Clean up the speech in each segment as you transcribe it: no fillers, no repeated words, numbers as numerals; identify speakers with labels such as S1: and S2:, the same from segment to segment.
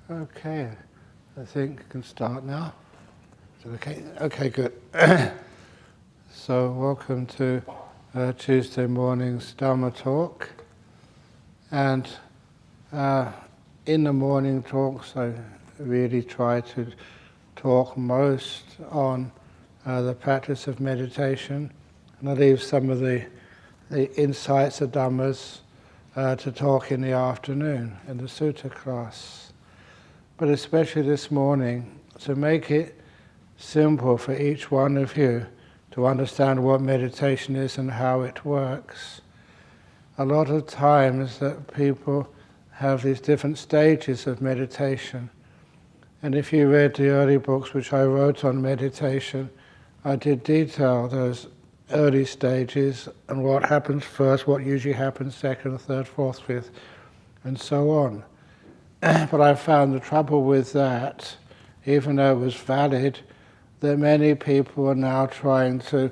S1: Okay, I think we can start now. Is it okay? Okay, good. So, welcome to Tuesday morning's Dharma talk. And in the morning talks, I really try to talk most on the practice of meditation, and I leave some of the insights of Dhammas to talk in the afternoon in the sutta class. But especially this morning, to make it simple for each one of you to understand what meditation is and how it works. A lot of times that people have these different stages of meditation. And if you read the early books which I wrote on meditation, I did detail those early stages and what happens first, what usually happens second, third, fourth, fifth, and so on. But I found the trouble with that, even though it was valid, that many people are now trying to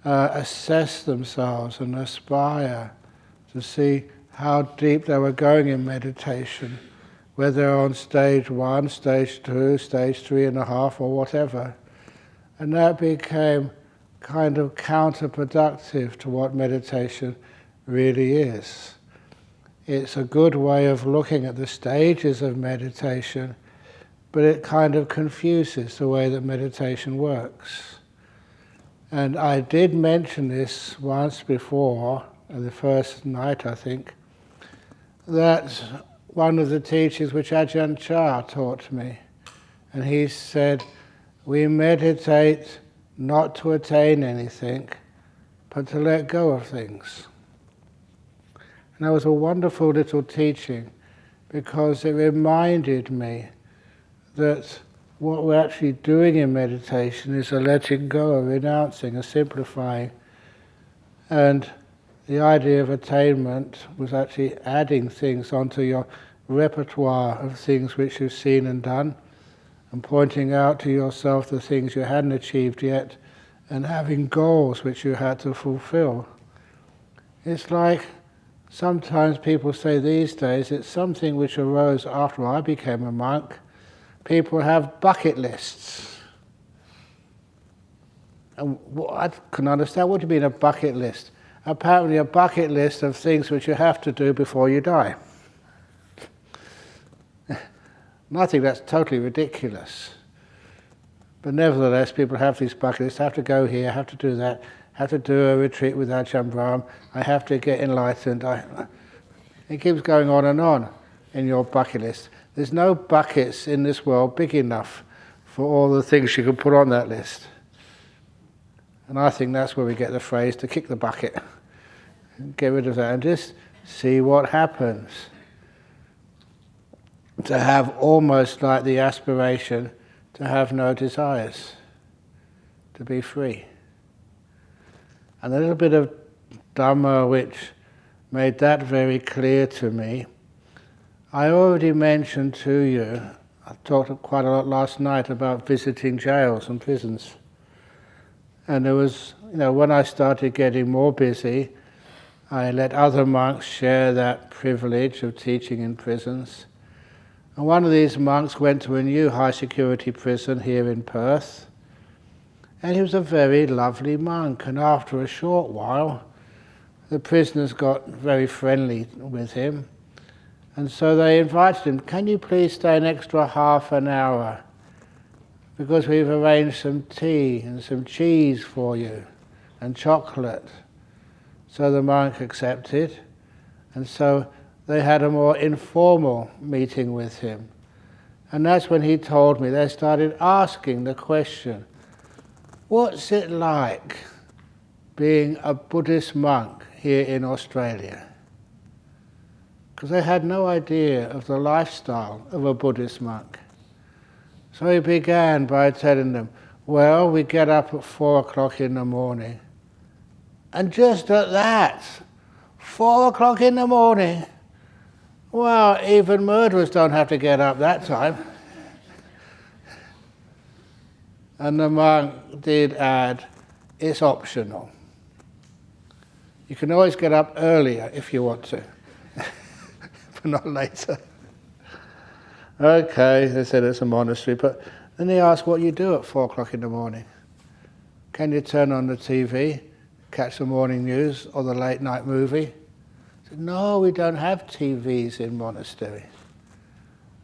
S1: assess themselves and aspire to see how deep they were going in meditation, whether they're on stage 1, stage 2, stage 3.5 or whatever. And that became kind of counterproductive to what meditation really is. It's a good way of looking at the stages of meditation, but it kind of confuses the way that meditation works. And I did mention this once before, the first night I think, that one of the teachings which Ajahn Brahm taught me, and he said, we meditate not to attain anything, but to let go of things. And that was a wonderful little teaching, because it reminded me that what we're actually doing in meditation is a letting go, a renouncing, a simplifying. And the idea of attainment was actually adding things onto your repertoire of things which you've seen and done, and pointing out to yourself the things you hadn't achieved yet, and having goals which you had to fulfill. It's like sometimes people say these days, it's something which arose after I became a monk. People have bucket lists. And I couldn't understand, what do you mean a bucket list? Apparently a bucket list of things which you have to do before you die. And I think that's totally ridiculous. But nevertheless, people have these bucket lists, have to go here, have to do that, have to do a retreat with Ajahn Brahm, I have to get enlightened. It keeps going on in your bucket list. There's no buckets in this world big enough for all the things you can put on that list. And I think that's where we get the phrase to kick the bucket. Get rid of that and just see what happens. To have almost like the aspiration to have no desires, to be free. And a little bit of Dhamma which made that very clear to me. I already mentioned to you, I talked quite a lot last night about visiting jails and prisons. And there was, when I started getting more busy, I let other monks share that privilege of teaching in prisons. And one of these monks went to a new high security prison here in Perth. And he was a very lovely monk, and after a short while, the prisoners got very friendly with him. And so they invited him, can you please stay an extra half an hour? Because we've arranged some tea and some cheese for you, and chocolate. So the monk accepted, and so they had a more informal meeting with him. And that's when he told me, they started asking the question, what's it like being a Buddhist monk here in Australia? Because they had no idea of the lifestyle of a Buddhist monk. So he began by telling them, well, we get up at 4 o'clock in the morning. And just at that, 4 o'clock in the morning, well, even murderers don't have to get up that time. And the monk did add, it's optional. You can always get up earlier if you want to, but not later. Okay, they said it's a monastery, but then they asked what you do at 4 o'clock in the morning. Can you turn on the TV, catch the morning news or the late night movie? I said, no, we don't have TVs in monastery.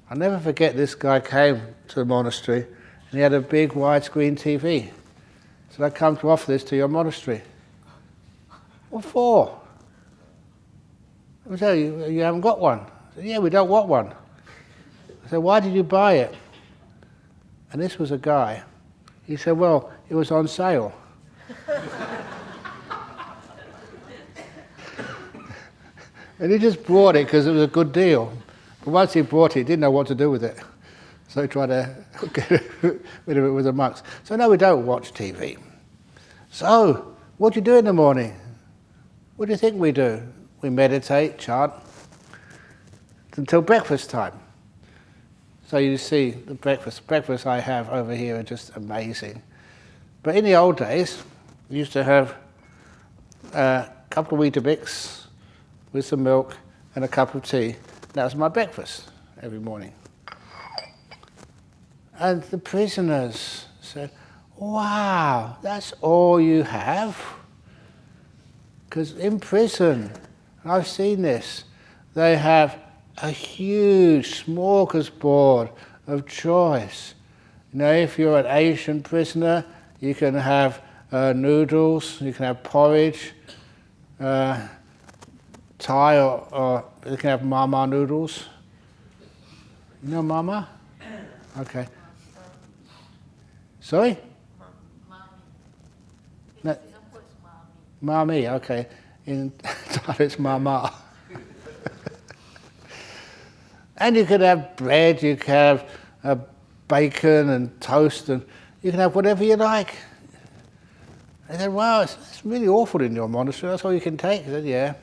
S1: I'll never forget, this guy came to the monastery and he had a big widescreen TV. He said, I come to offer this to your monastery. What for? I said, you haven't got one. I said, yeah, we don't want one. I said, why did you buy it? And this was a guy. He said, well, it was on sale. And he just bought it because it was a good deal. But once he bought it, he didn't know what to do with it. So he tried to get rid of it with the monks. So no, we don't watch TV. So, what do you do in the morning? What do you think we do? We meditate, chant, until breakfast time. So you see the breakfast I have over here are just amazing. But in the old days, we used to have a couple of Weetabix with some milk and a cup of tea. That was my breakfast every morning. And the prisoners said, wow, that's all you have? Because in prison, and I've seen this, they have a huge smorgasbord of choice. You know, if you're an Asian prisoner, you can have noodles, you can have porridge, Thai or you can have mama noodles. You know mama? Okay. Sorry? No. Mami, okay. In Thai it's mama. And you could have bread, you could have bacon and toast, and you can have whatever you like. I said, wow, it's really awful in your monastery, that's all you can take. I said, yeah.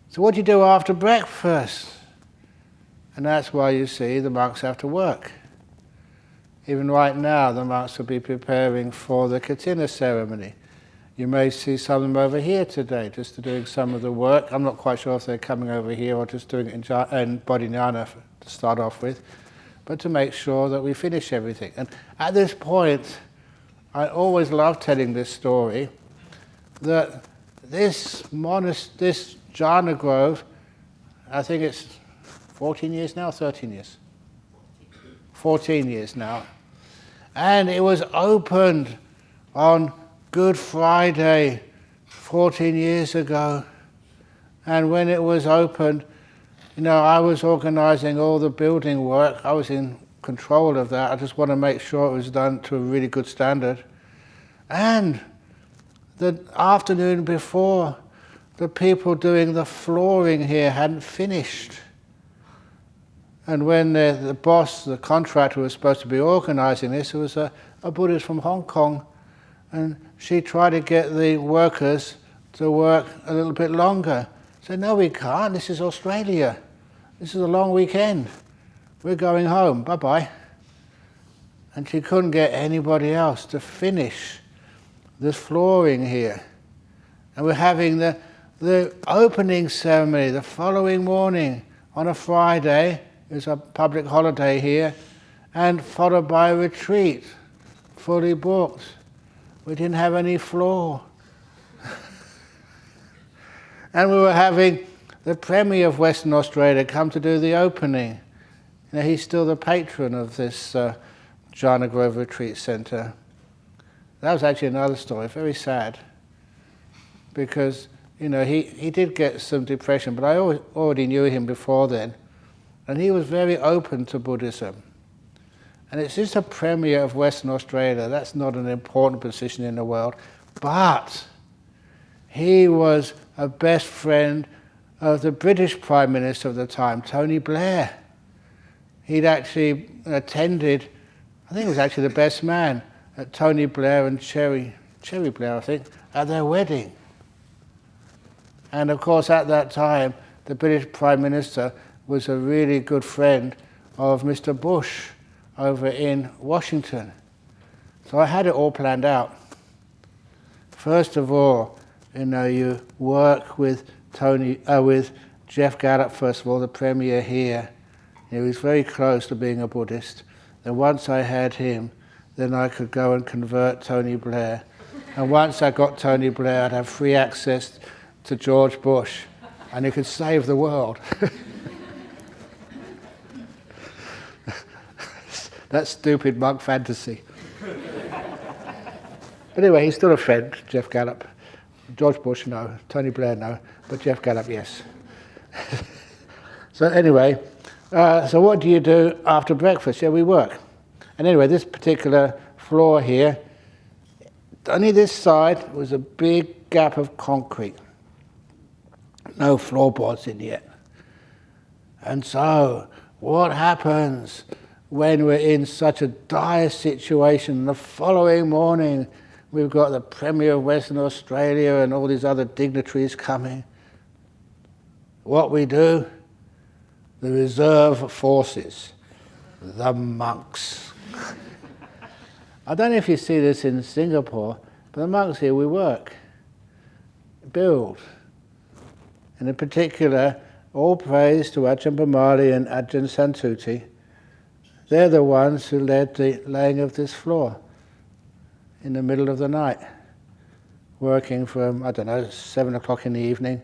S1: So what do you do after breakfast? And that's why you see the monks have to work. Even right now, the monks will be preparing for the Katina ceremony. You may see some of them over here today, just doing some of the work. I'm not quite sure if they're coming over here or just doing it in Body Jhana to start off with, but to make sure that we finish everything. And at this point, I always love telling this story, that this Jhana Grove, I think it's 14 years now, 13 years? 14 years now. And it was opened on Good Friday 14 years ago. And when it was opened, you know, I was organizing all the building work. I was in control of that. I just want to make sure it was done to a really good standard. And the afternoon before, the people doing the flooring here hadn't finished. And when the boss, the contractor, was supposed to be organizing this, it was a Buddhist from Hong Kong, and she tried to get the workers to work a little bit longer. Said, no, we can't, this is Australia. This is a long weekend. We're going home, bye-bye. And she couldn't get anybody else to finish this flooring here. And we're having the opening ceremony the following morning on a Friday. It was a public holiday here, and followed by a retreat, fully booked. We didn't have any floor. And we were having the Premier of Western Australia come to do the opening. You know, he's still the patron of this Jhana Grove Retreat Centre. That was actually another story, very sad, because you know he did get some depression, but I already knew him before then. And he was very open to Buddhism. And it's just a Premier of Western Australia. That's not an important position in the world. But he was a best friend of the British Prime Minister of the time, Tony Blair. He'd actually attended, I think he was actually the best man, at Tony Blair and Cherry Blair, I think, at their wedding. And of course, at that time, the British Prime Minister was a really good friend of Mr. Bush over in Washington. So I had it all planned out. First of all, you know, you work with with Jeff Gallup, first of all, the Premier here, He was very close to being a Buddhist. And once I had him, then I could go and convert Tony Blair. And once I got Tony Blair, I'd have free access to George Bush, and he could save the world. That stupid monk fantasy. But anyway, he's still a friend, Jeff Gallup. George Bush, no. Tony Blair, no. But Jeff Gallup, yes. So anyway, so what do you do after breakfast? Yeah, we work. And anyway, this particular floor here, only this side was a big gap of concrete. No floorboards in yet. And so, what happens when we're in such a dire situation? The following morning, we've got the Premier of Western Australia and all these other dignitaries coming. What we do? The reserve forces, the monks. I don't know if you see this in Singapore, but the monks here, we work, build. And in particular, all praise to Ajahn Brahm and Ajahn Santuti. They're the ones who led the laying of this floor in the middle of the night, working from, 7 o'clock in the evening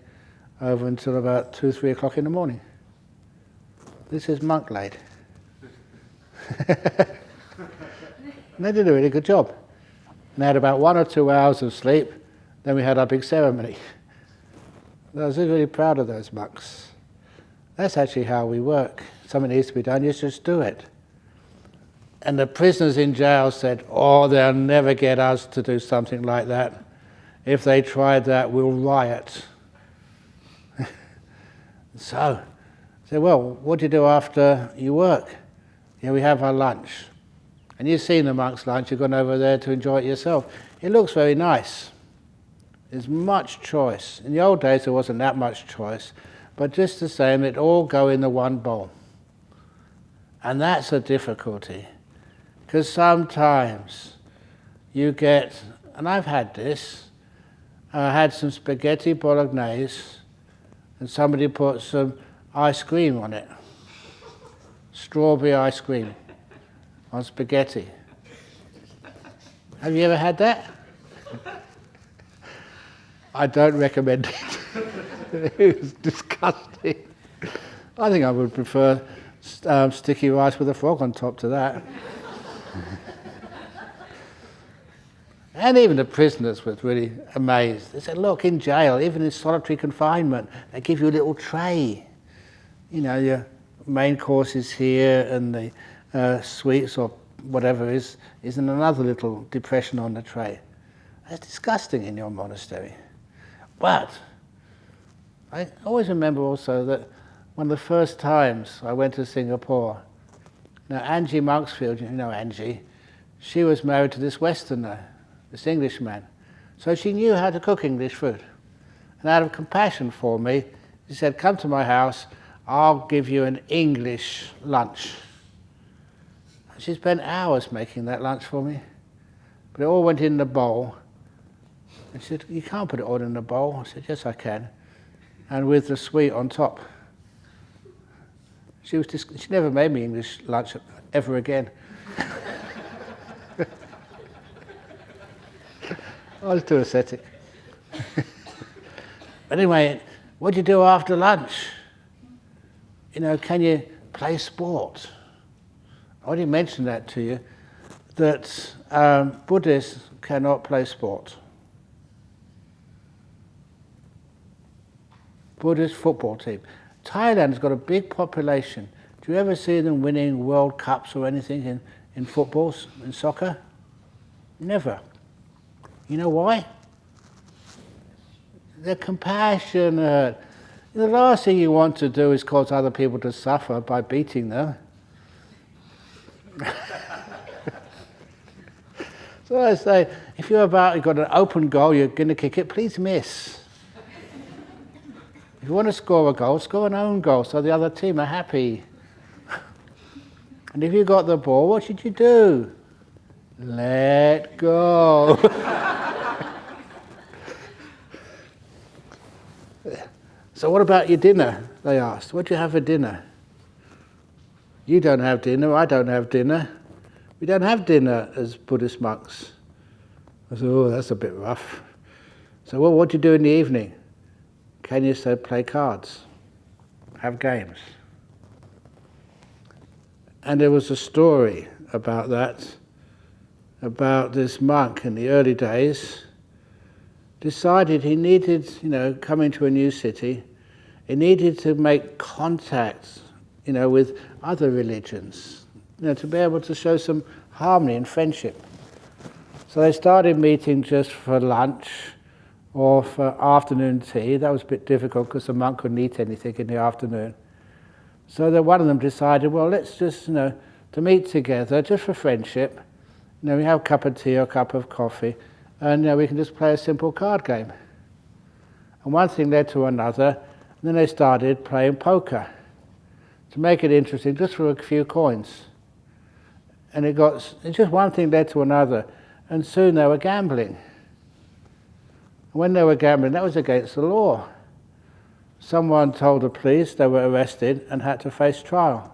S1: over until about 2, 3 o'clock in the morning. This is monk laid. And they did a really good job. And they had about 1 or 2 hours of sleep, then we had our big ceremony. I was really proud of those monks. That's actually how we work. Something needs to be done, you just do it. And the prisoners in jail said, oh, they'll never get us to do something like that. If they tried that, we'll riot. So, I said, well, what do you do after you work? Yeah, we have our lunch. And you've seen the monk's lunch, you've gone over there to enjoy it yourself. It looks very nice. There's much choice. In the old days there wasn't that much choice, but just the same, it all go in the one bowl. And that's a difficulty. Because sometimes you get, and I've had this, I had some spaghetti bolognese and somebody put some ice cream on it. Strawberry ice cream on spaghetti. Have you ever had that? I don't recommend it. It was disgusting. I think I would prefer sticky rice with a frog on top to that. And even the prisoners were really amazed. They said, look, in jail, even in solitary confinement, they give you a little tray. You know, your main course is here and the sweets or whatever is in another little depression on the tray. That's disgusting in your monastery. But I always remember also that one of the first times I went to Singapore, now Angie Monksfield, you know Angie, she was married to this Westerner, this Englishman. So she knew how to cook English food. And out of compassion for me, she said, come to my house, I'll give you an English lunch. And she spent hours making that lunch for me. But it all went in the bowl. And she said, you can't put it all in the bowl. I said, yes, I can. And with the sweet on top. She never made me English lunch ever again. I was too ascetic. But anyway, what do you do after lunch? You know, can you play sport? I already mentioned that to you, that Buddhists cannot play sport. Buddhist football team. Thailand's got a big population. Do you ever see them winning World Cups or anything in footballs, in soccer? Never. You know why? They're compassionate. The last thing you want to do is cause other people to suffer by beating them. So I say, if you've got an open goal, you're going to kick it, please miss. If you want to score a goal, score an own goal so the other team are happy. And if you got the ball, what should you do? Let go. So what about your dinner, they asked. What do you have for dinner? You don't have dinner, I don't have dinner. We don't have dinner as Buddhist monks. I said, oh, that's a bit rough. So, well, what do you do in the evening? Kenya said, play cards, have games. And there was a story about that, about this monk in the early days, decided he needed, coming to a new city, he needed to make contact, with other religions, to be able to show some harmony and friendship. So they started meeting just for lunch or for afternoon tea. That was a bit difficult because the monk couldn't eat anything in the afternoon. So that one of them decided, well, let's just, to meet together just for friendship. We have a cup of tea or a cup of coffee, and we can just play a simple card game. And one thing led to another, and then they started playing poker to make it interesting, just for a few coins. And it's just one thing led to another, and soon they were gambling. And when they were gambling, that was against the law. Someone told the police they were arrested and had to face trial.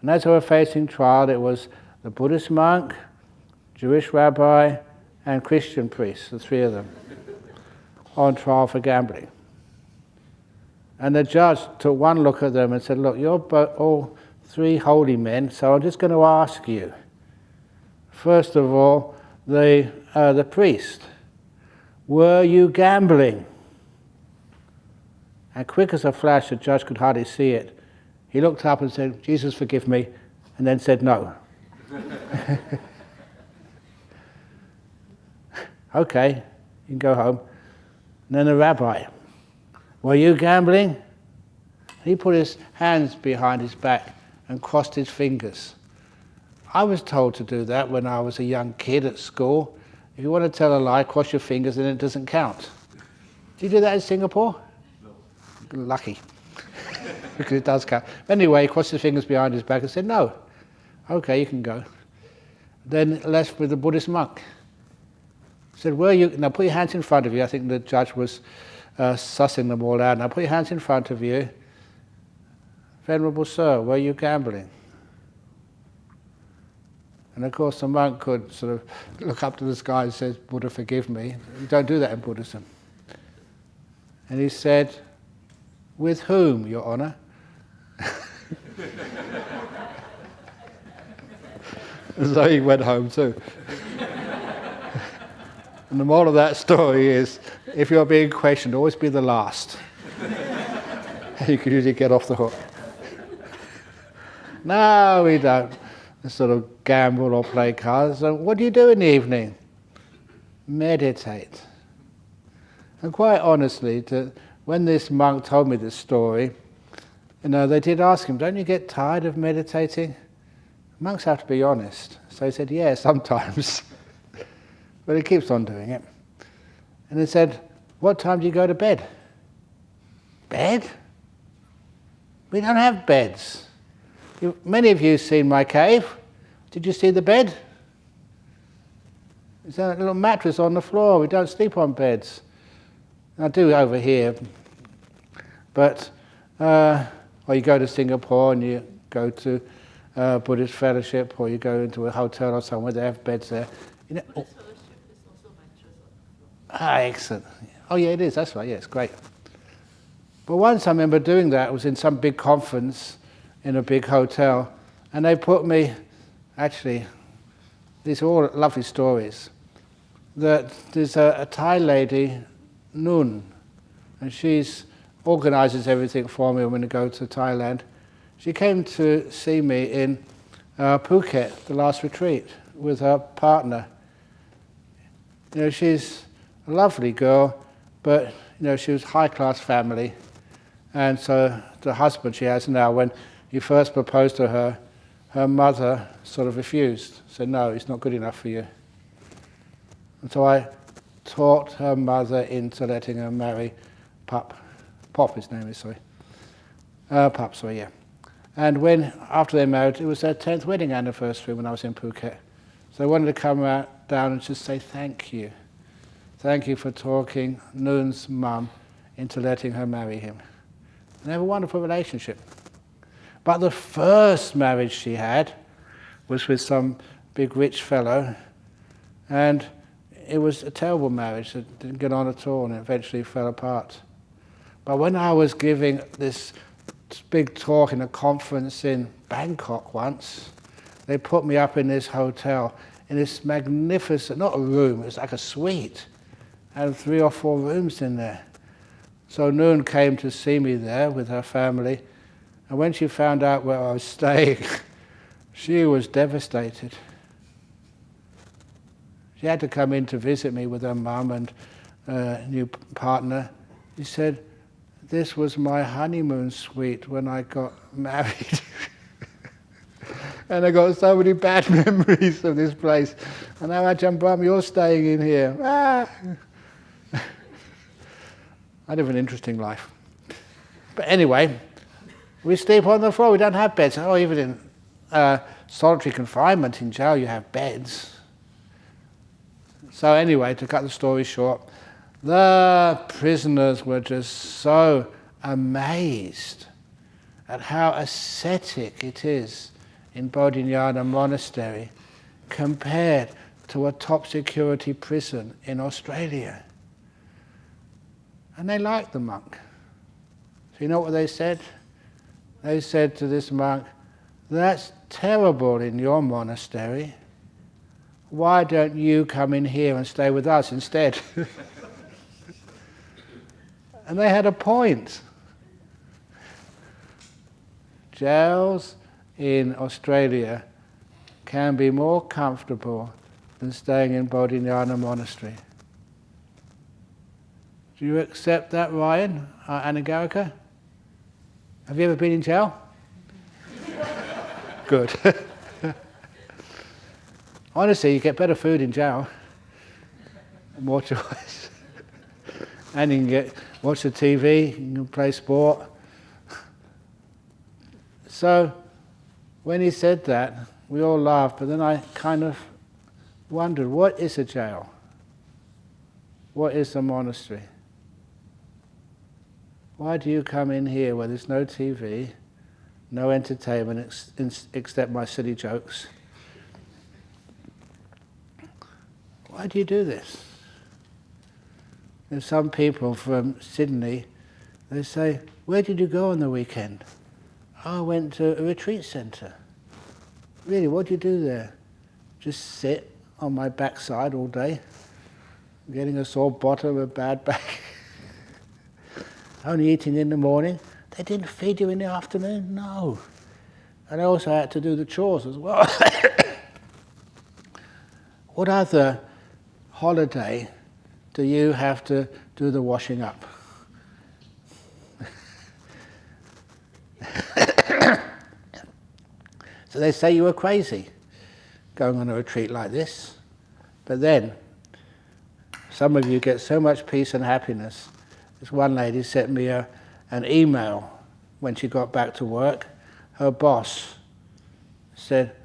S1: And as they were facing trial, it was the Buddhist monk, Jewish rabbi, and Christian priest, the three of them, on trial for gambling. And the judge took one look at them and said, look, you're all three holy men, so I'm just going to ask you. First of all, the priest, were you gambling? And quick as a flash, the judge could hardly see it. He looked up and said, Jesus, forgive me, and then said no. Okay, you can go home. And then the rabbi, were you gambling? He put his hands behind his back and crossed his fingers. I was told to do that when I was a young kid at school. If you want to tell a lie, cross your fingers and it doesn't count. Do you do that in Singapore? No. Lucky. Because it does count. Anyway, he crossed his fingers behind his back and said, no. Okay, you can go. Then left with the Buddhist monk. Said, now put your hands in front of you. I think the judge was sussing them all out. Now put your hands in front of you. Venerable sir, were you gambling? And of course the monk could sort of look up to the sky and say, Buddha, forgive me. You don't do that in Buddhism. And he said, with whom, Your Honor? So he went home too. And the moral of that story is, if you're being questioned, always be the last. You can usually get off the hook. No, we don't sort of gamble or play cards. So what do you do in the evening? Meditate. And quite honestly, when this monk told me this story, they did ask him, don't you get tired of meditating? Monks have to be honest. So he said, yeah, sometimes. But he keeps on doing it. And he said, what time do you go to bed? Bed? We don't have beds. Many of you have seen my cave. Did you see the bed? There's a little mattress on the floor. We don't sleep on beds. I do over here. But, or you go to Singapore and you go to Buddhist fellowship, or you go into a hotel or somewhere, they have beds there.
S2: Buddhist fellowship is also mattress on the floor.
S1: Excellent. Oh yeah, it is, that's right, yeah, it's great. But once I remember doing that, it was in some big conference in a big hotel, and they put me, actually, these are all lovely stories, that there's a Thai lady, Nun, and she's organizes everything for me when I go to Thailand. She came to see me in Phuket, the last retreat, with her partner. She's a lovely girl, but she was high-class family, and so the husband she has now, when he first proposed to her, her mother sort of refused, said, no, he's not good enough for you. And so I talked her mother into letting her marry Pop his name is, sorry. Pup, sorry, yeah. And after they married, it was their 10th wedding anniversary when I was in Phuket. So I wanted to come down and just say thank you. Thank you for talking Noon's mum into letting her marry him. And they have a wonderful relationship. But the first marriage she had was with some big rich fellow, and it was a terrible marriage. It didn't get on at all, and it eventually fell apart. But when I was giving this big talk in a conference in Bangkok once, they put me up in this hotel, in this magnificent, not a room, it was like a suite, and 3 or 4 rooms in there. So Noon came to see me there with her family, and when she found out where I was staying, she was devastated. She had to come in to visit me with her mum and new partner. She said, "This was my honeymoon suite when I got married." And I got so many bad memories of this place. And now, Ajahn Brahm, you're staying in here. Ah. I live an interesting life. But anyway, we sleep on the floor. We don't have beds. Oh, even in solitary confinement in jail, you have beds. So anyway, to cut the story short, the prisoners were just so amazed at how ascetic it is in Bodhinyana Monastery compared to a top security prison in Australia. And they liked the monk. So you know what they said? They said to this monk, "That's terrible in your monastery. Why don't you come in here and stay with us instead?" And they had a point. Jails in Australia can be more comfortable than staying in Bodhinyana Monastery. Do you accept that, Ryan? Anagarika? Have you ever been in jail? Good. Honestly, you get better food in jail, more choice, and you can watch the TV, you can play sport. So, when he said that, we all laughed, but then I kind of wondered, what is a jail? What is a monastery? Why do you come in here where there's no TV, no entertainment except my silly jokes? Why do you do this? There's some people from Sydney, they say, "Where did you go on the weekend?" "Oh, I went to a retreat centre." "Really, what do you do there?" "Just sit on my backside all day, getting a sore bottom, a bad back." "Only eating in the morning." "They didn't feed you in the afternoon?" "No." And I also had to do the chores as well. What other holiday do you have to do the washing up? So they say you were crazy going on a retreat like this. But then, some of you get so much peace and happiness. This one lady sent me an email when she got back to work. Her boss said,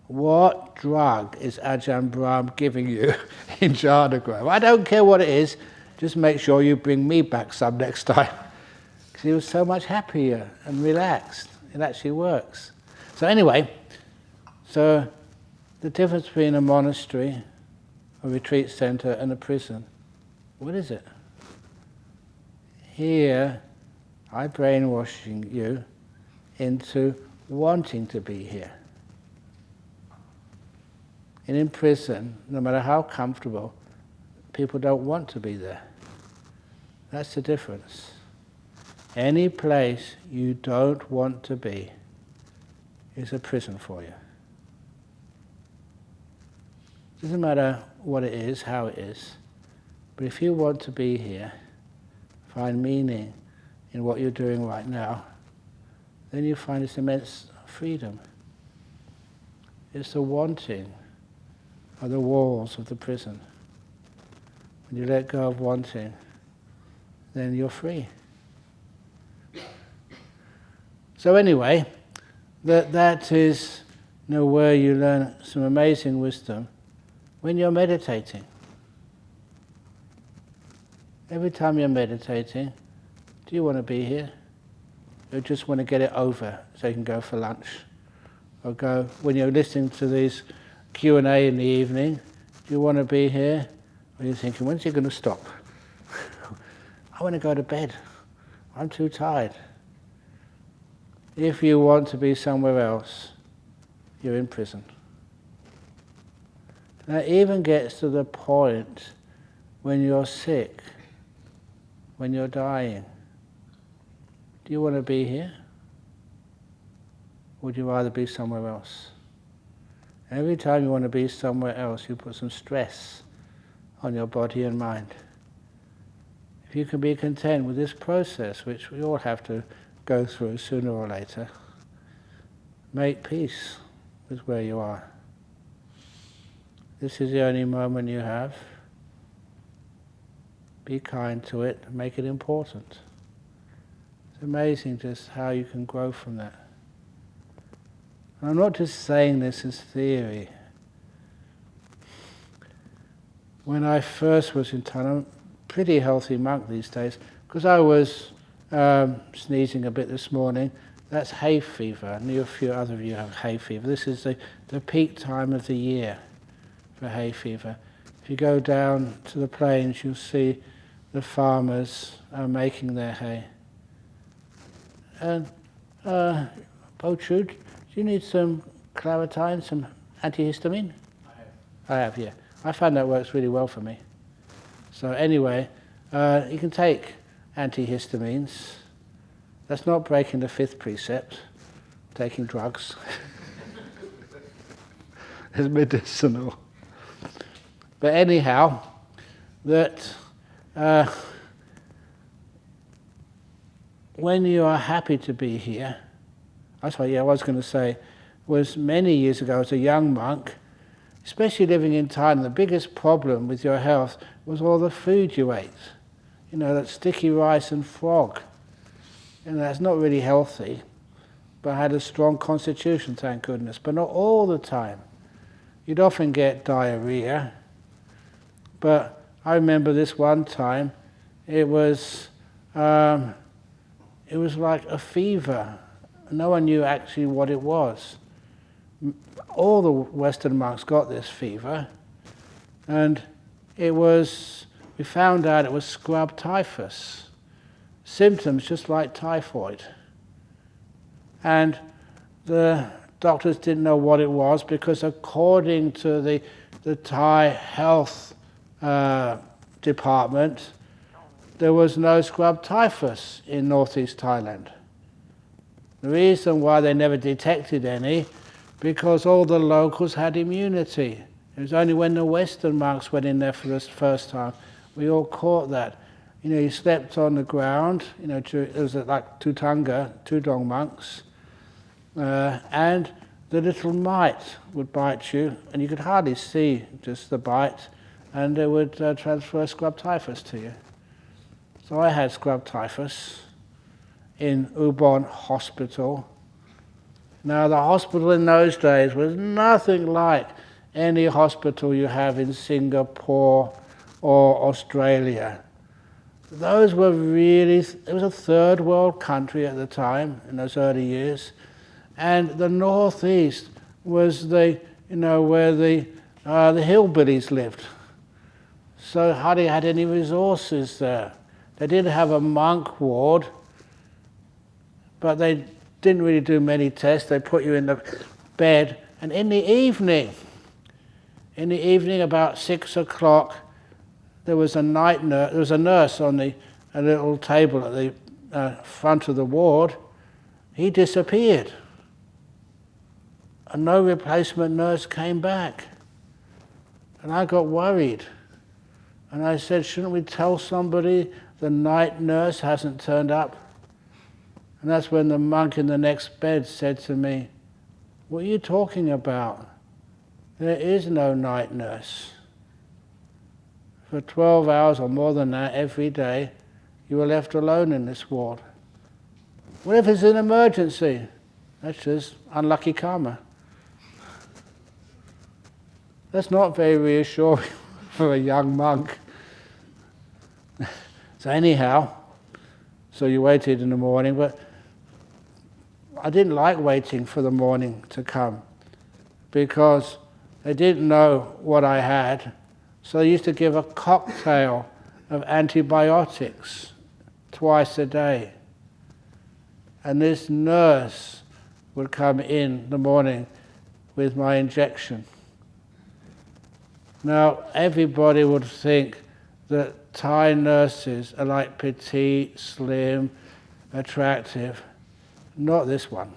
S1: "What drug is Ajahn Brahm giving you in Jhana? I don't care what it is, just make sure you bring me back some next time." Because he was so much happier and relaxed. It actually works. So anyway, so the difference between a monastery, a retreat center, and a prison, what is it? Here, I'm brainwashing you into wanting to be here. And in prison, no matter how comfortable, people don't want to be there. That's the difference. Any place you don't want to be is a prison for you. Doesn't matter what it is, how it is, but if you want to be here, find meaning in what you're doing right now, then you find this immense freedom. It's the wanting of the walls of the prison. When you let go of wanting, then you're free. So anyway, that is where you learn some amazing wisdom when you're meditating. Every time you're meditating, do you want to be here? You just want to get it over so you can go for lunch. Or go, when you're listening to these Q&A in the evening, do you want to be here? Or you're thinking, when's he going to stop? I want to go to bed. I'm too tired. If you want to be somewhere else, you're in prison. Now it even gets to the point when you're sick, when you're dying. Do you want to be here? Or would you rather be somewhere else? Every time you want to be somewhere else, you put some stress on your body and mind. If you can be content with this process, which we all have to go through sooner or later, make peace with where you are. This is the only moment you have. Be kind to it, make it important. It's amazing just how you can grow from that. And I'm not just saying this as theory. When I first was in Thailand, I'm a pretty healthy monk these days, because I was sneezing a bit this morning. That's hay fever. I knew a few other of you have hay fever. This is the peak time of the year for hay fever. If you go down to the plains, you'll see the farmers making their hay. And Bochu, do you need some Claritine, some antihistamine? I have, yeah. I find that works really well for me. So anyway, you can take antihistamines. That's not breaking the fifth precept, taking drugs. It's medicinal. But anyhow, that when you are happy to be here, that's what I was going to say, was many years ago as a young monk, especially living in Thailand, the biggest problem with your health was all the food you ate. You know, that sticky rice and frog. And that's not really healthy, but I had a strong constitution, thank goodness, but not all the time. You'd often get diarrhea, but I remember this one time, it was like a fever. No one knew actually what it was. All the Western monks got this fever, and we found out it was scrub typhus. Symptoms just like typhoid. And the doctors didn't know what it was because according to the Thai health department, there was no scrub typhus in northeast Thailand. The reason why they never detected any, because all the locals had immunity. It was only when the Western monks went in there for the first time, we all caught that. You know, you slept on the ground, you know, it was like Tudong monks, and the little mite would bite you, and you could hardly see just the bite, and it would transfer scrub typhus to you. So I had scrub typhus in Ubon Hospital. Now the hospital in those days was nothing like any hospital you have in Singapore or Australia. Those were really, it was a third world country at the time, in those early years, and the northeast was where the hillbillies lived. So hardly had any resources there. They did have a monk ward, but they didn't really do many tests. They put you in the bed, and in the evening about 6 o'clock, there was a night nurse. There was a nurse on a little table at the front of the ward. He disappeared, and no replacement nurse came back. And I got worried, and I said, "Shouldn't we tell somebody the night nurse hasn't turned up?" And that's when the monk in the next bed said to me, "What are you talking about? There is no night nurse. For 12 hours or more than that every day, you were left alone in this ward. What if it's an emergency? That's just unlucky karma." That's not very reassuring for a young monk. So anyhow, so you waited in the morning, but I didn't like waiting for the morning to come because they didn't know what I had, so they used to give a cocktail of antibiotics twice a day. And this nurse would come in the morning with my injection. Now, everybody would think that Thai nurses are like petite, slim, attractive. Not this one.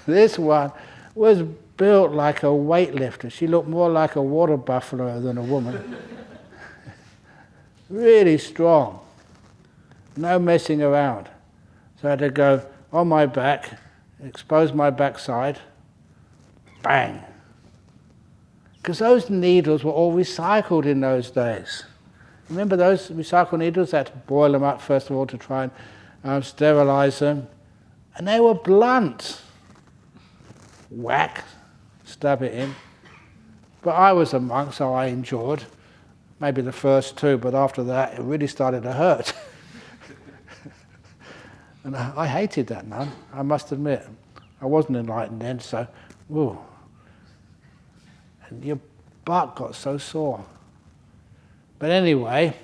S1: This one was built like a weightlifter. She looked more like a water buffalo than a woman. Really strong. No messing around. So I had to go on my back, expose my backside, bang. Because those needles were all recycled in those days. Remember those recycled needles? They had to boil them up first of all to try and sterilize them. And they were blunt. Whack, stab it in. But I was a monk, so I endured. Maybe the first two, but after that it really started to hurt. And I hated that nun, I must admit. I wasn't enlightened then, so, ooh. And your butt got so sore. But anyway,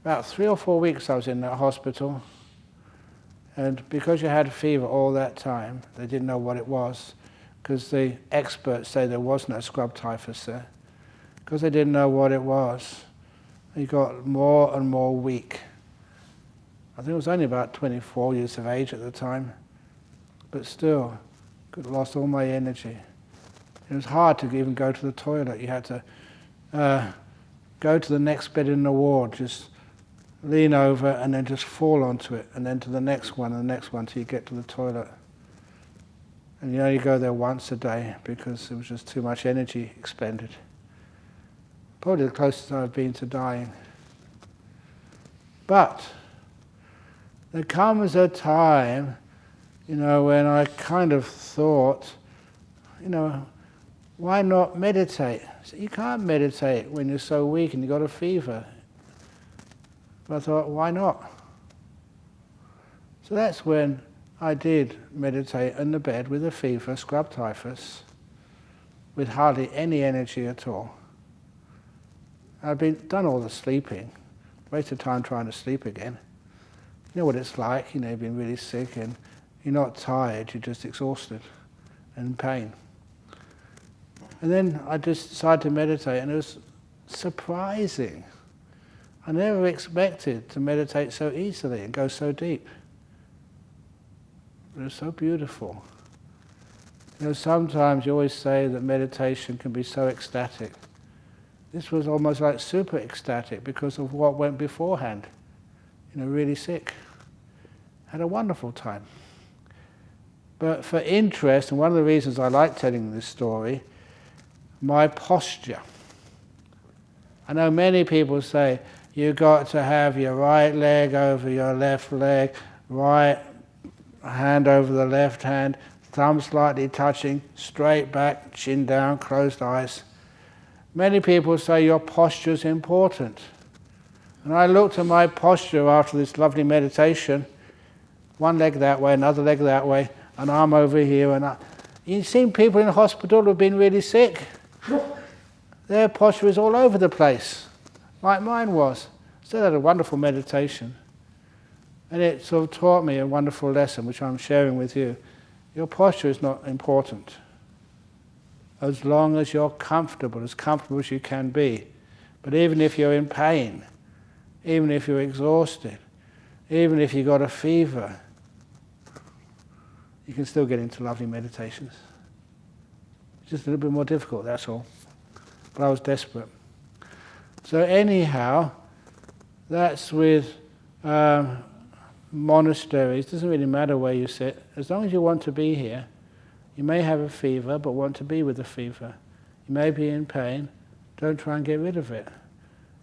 S1: about 3 or 4 weeks I was in that hospital, and because you had a fever all that time, they didn't know what it was, because the experts say there was no scrub typhus there. Because they didn't know what it was, he got more and more weak. I think it was only about 24 years of age at the time, but still, could have lost all my energy. It was hard to even go to the toilet. You had to go to the next bed in the ward, just lean over and then just fall onto it, and then to the next one and the next one till you get to the toilet. And you only go there once a day because it was just too much energy expended. Probably the closest I've been to dying. But there comes a time, when I kind of thought, why not meditate? So you can't meditate when you're so weak and you've got a fever. But I thought, why not? So that's when I did meditate in the bed with a fever, scrub typhus, with hardly any energy at all. I'd done all the sleeping, wasted time trying to sleep again. You know what it's like, you've been really sick and you're not tired, you're just exhausted and in pain. And then I just decided to meditate, and it was surprising. I never expected to meditate so easily and go so deep. It was so beautiful. Sometimes you always say that meditation can be so ecstatic. This was almost like super ecstatic because of what went beforehand. Really sick. Had a wonderful time. But for interest, and one of the reasons I like telling this story, my posture. I know many people say, you've got to have your right leg over your left leg, right hand over the left hand, thumb slightly touching, straight back, chin down, closed eyes. Many people say your posture is important. And I looked at my posture after this lovely meditation, one leg that way, another leg that way, an arm over here. And you've seen people in the hospital who've been really sick. Their posture is all over the place, like mine was. Still had a wonderful meditation. And it sort of taught me a wonderful lesson, which I'm sharing with you. Your posture is not important. As long as you're comfortable as you can be. But even if you're in pain, even if you're exhausted, even if you've got a fever, you can still get into lovely meditations. It's just a little bit more difficult, that's all. But I was desperate. So anyhow, that's with monasteries. It doesn't really matter where you sit. As long as you want to be here, you may have a fever, but want to be with the fever. You may be in pain, don't try and get rid of it.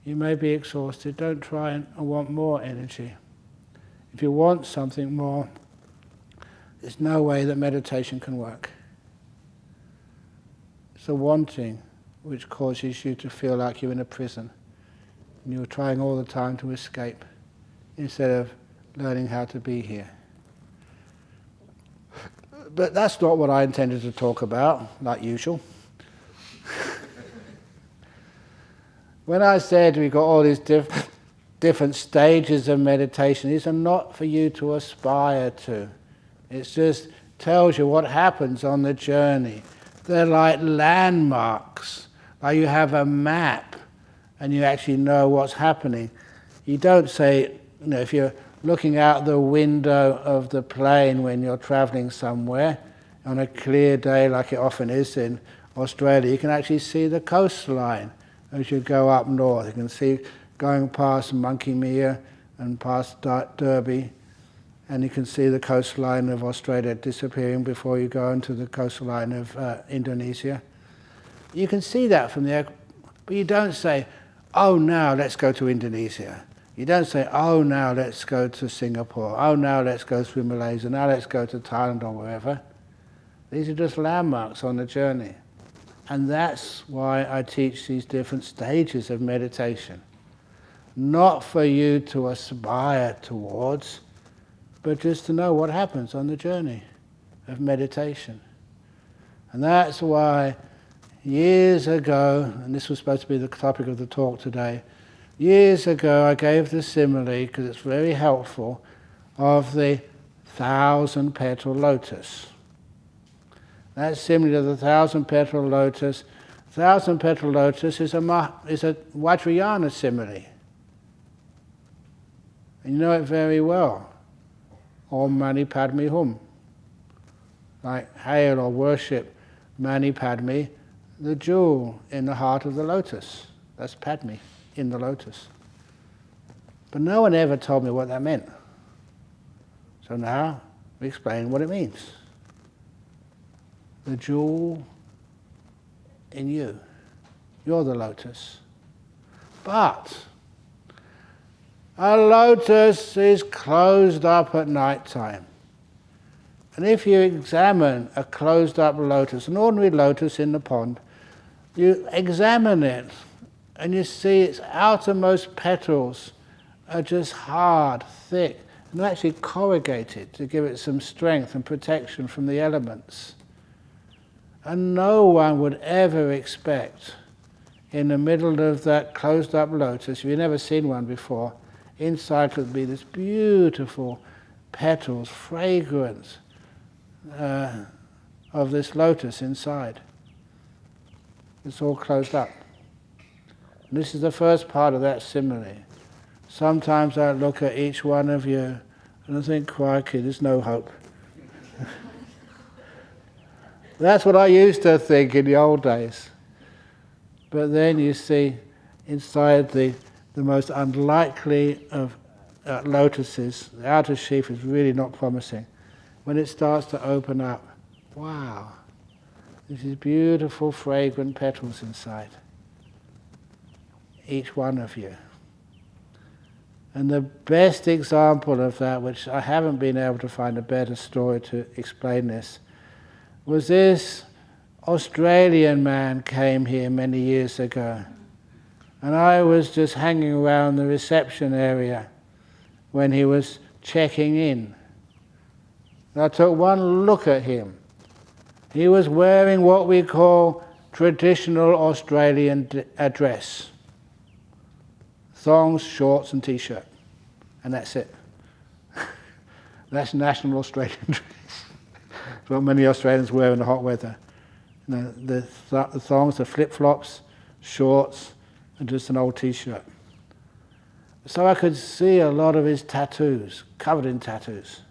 S1: You may be exhausted, don't try and want more energy. If you want something more, there's no way that meditation can work. It's the wanting which causes you to feel like you're in a prison and you're trying all the time to escape instead of learning how to be here. But that's not what I intended to talk about, like usual. When I said we've got all these different stages of meditation, these are not for you to aspire to. It just tells you what happens on the journey. They're like landmarks, like you have a map and you actually know what's happening. You don't say, if you're looking out the window of the plane when you're traveling somewhere, on a clear day like it often is in Australia, you can actually see the coastline as you go up north. You can see going past Monkey Mere and past Derby, and you can see the coastline of Australia disappearing before you go into the coastline of Indonesia. You can see that from there, but you don't say, oh, now let's go to Indonesia. You don't say, oh, now let's go to Singapore. Oh, now let's go through Malaysia. Now let's go to Thailand or wherever. These are just landmarks on the journey. And that's why I teach these different stages of meditation. Not for you to aspire towards, but just to know what happens on the journey of meditation. And that's why years ago, and this was supposed to be the topic of the talk today, years ago I gave the simile, because it's very helpful, of the 1,000-petal lotus. That simile of the 1,000-petal lotus. 1,000-petal lotus is a Vajrayana simile. And you know it very well. Om Mani Padme Hum. Like hail or worship Mani Padme, the jewel in the heart of the lotus. That's Padme, in the lotus. But no one ever told me what that meant. So now we explain what it means. The jewel in you. You're the lotus. But a lotus is closed up at night time. And if you examine a closed up lotus, an ordinary lotus in the pond, you examine it and you see its outermost petals are just hard, thick, and actually corrugated to give it some strength and protection from the elements. And no one would ever expect, in the middle of that closed up lotus, if you've never seen one before, inside could be this beautiful petals, fragrance of this lotus inside. It's all closed up. And this is the first part of that simile. Sometimes I look at each one of you and I think, crikey, there's no hope. That's what I used to think in the old days. But then you see inside the most unlikely of lotuses, the outer sheath is really not promising. When it starts to open up, wow, these beautiful fragrant petals inside. Each one of you. And the best example of that, which I haven't been able to find a better story to explain this, was this Australian man came here many years ago. And I was just hanging around the reception area when he was checking in. And I took one look at him. He was wearing what we call traditional Australian dress. Thongs, shorts and t-shirt. And that's it. That's national Australian dress. It's what many Australians wear in the hot weather. You know, the thongs, the flip-flops, shorts, and just an old t-shirt. So I could see a lot of his tattoos, covered in tattoos.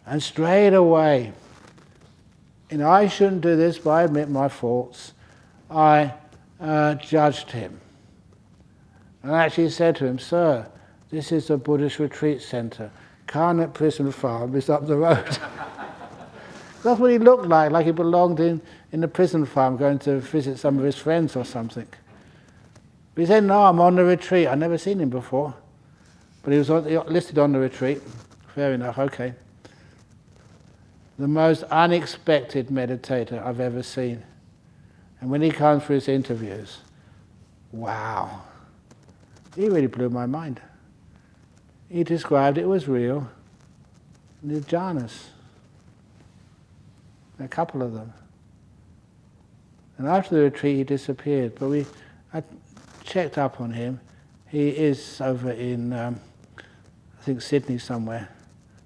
S1: And straight away, I shouldn't do this, but I admit my faults, I judged him. And I actually said to him, "Sir, this is a Buddhist retreat centre. Karnak Prison Farm is up the road." That's what he looked like he belonged in the prison farm, going to visit some of his friends or something. But he said, "No, I'm on the retreat." I'd never seen him before. But he was listed on the retreat. Fair enough, okay. The most unexpected meditator I've ever seen. And when he comes for his interviews, wow. He really blew my mind. he described it was real, the jhanas, a couple of them. And after the retreat he disappeared, but I checked up on him. He is over in, I think Sydney somewhere.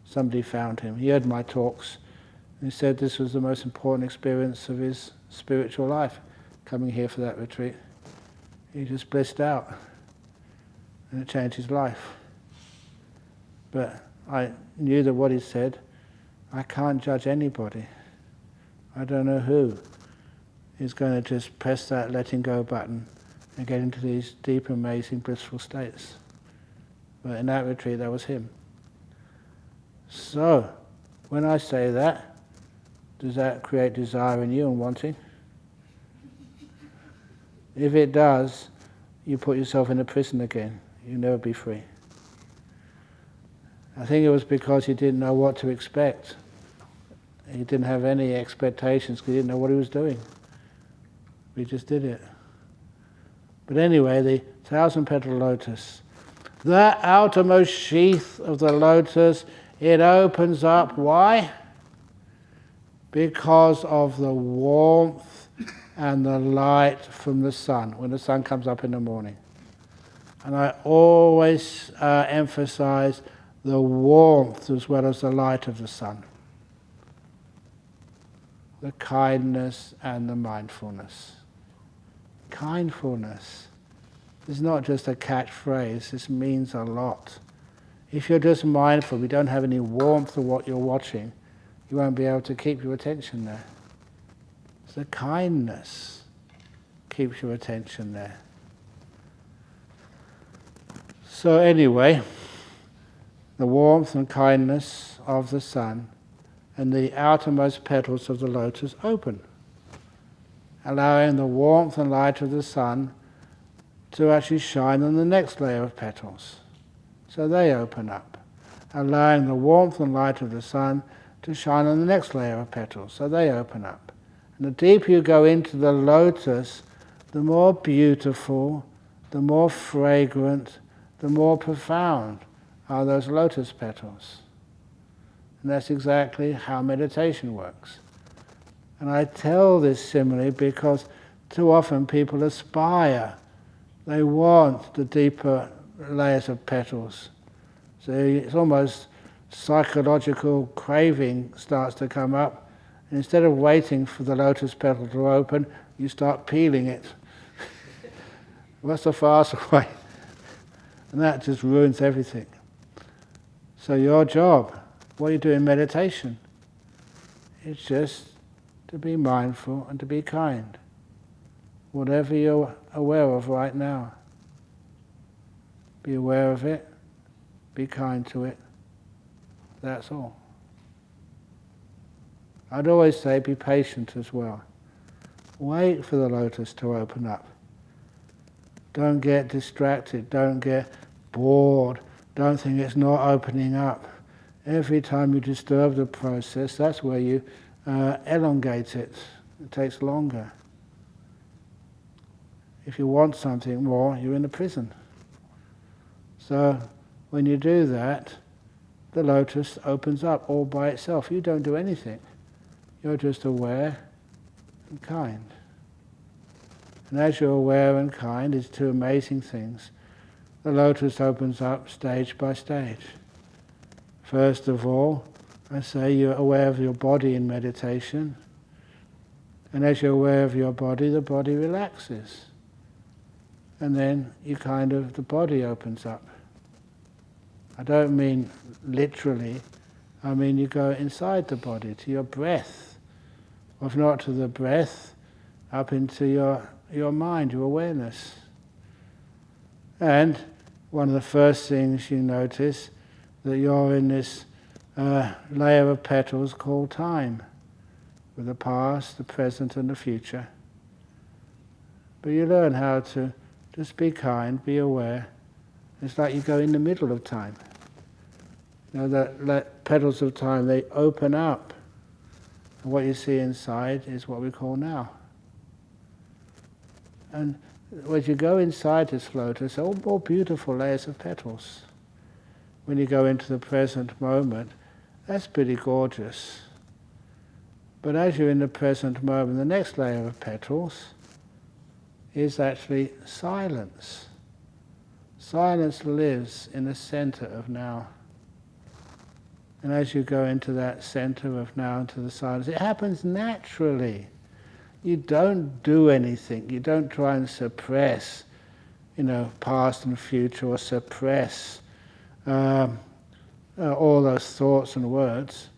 S1: Somebody found him. He heard my talks. And he said this was the most important experience of his spiritual life, coming here for that retreat. He just blissed out. And it changed his life. But I knew that what he said, I can't judge anybody. I don't know who is going to just press that letting go button and get into these deep, amazing, blissful states. But in that retreat, that was him. So, when I say that, does that create desire in you and wanting? If it does, you put yourself in a prison again. You'll never be free. I think it was because he didn't know what to expect. He didn't have any expectations because he didn't know what he was doing. He just did it. But anyway, the 1,000-petal lotus, the outermost sheath of the lotus, it opens up. Why? Because of the warmth and the light from the sun, when the sun comes up in the morning. And I always emphasize the warmth as well as the light of the sun. The kindness and the mindfulness. Kindfulness is not just a catchphrase, this means a lot. If you're just mindful, you don't have any warmth of what you're watching, you won't be able to keep your attention there. So kindness keeps your attention there. So anyway, the warmth and kindness of the sun and the outermost petals of the lotus open, allowing the warmth and light of the sun to actually shine on the next layer of petals. So they open up, allowing the warmth and light of the sun to shine on the next layer of petals. So they open up. And the deeper you go into the lotus, the more beautiful, the more fragrant, the more profound are those lotus petals. And that's exactly how meditation works. And I tell this simile because too often people aspire. They want the deeper layers of petals. So it's almost psychological craving starts to come up. And instead of waiting for the lotus petal to open, you start peeling it. What's the fast way? And that just ruins everything. So your job, what you do in meditation, it's just to be mindful and to be kind. Whatever you're aware of right now, be aware of it, be kind to it. That's all. I'd always say be patient as well. Wait for the lotus to open up. Don't get distracted, don't get bored, don't think it's not opening up. Every time you disturb the process, that's where you elongate it. It takes longer. If you want something more, you're in a prison. So when you do that, the lotus opens up all by itself. You don't do anything. You're just aware and kind. And as you're aware and kind, it's two amazing things. The lotus opens up stage by stage. First of all, I say you're aware of your body in meditation. And as you're aware of your body, the body relaxes. And then the body opens up. I don't mean literally, I mean you go inside the body, to your breath. Or if not to the breath, up into your mind, your awareness. And one of the first things you notice, that you're in this layer of petals called time, with the past, the present and the future. But you learn how to just be kind, be aware. It's like you go in the middle of time. You know, the petals of time, they open up. And what you see inside is what we call now. And as you go inside this lotus, all more beautiful layers of petals. when you go into the present moment, that's pretty gorgeous. But as you're in the present moment, the next layer of petals is actually silence. Silence lives in the center of now. And as you go into that center of now, into the silence, it happens naturally. You don't do anything. You don't try and suppress, past and future, or suppress all those thoughts and words.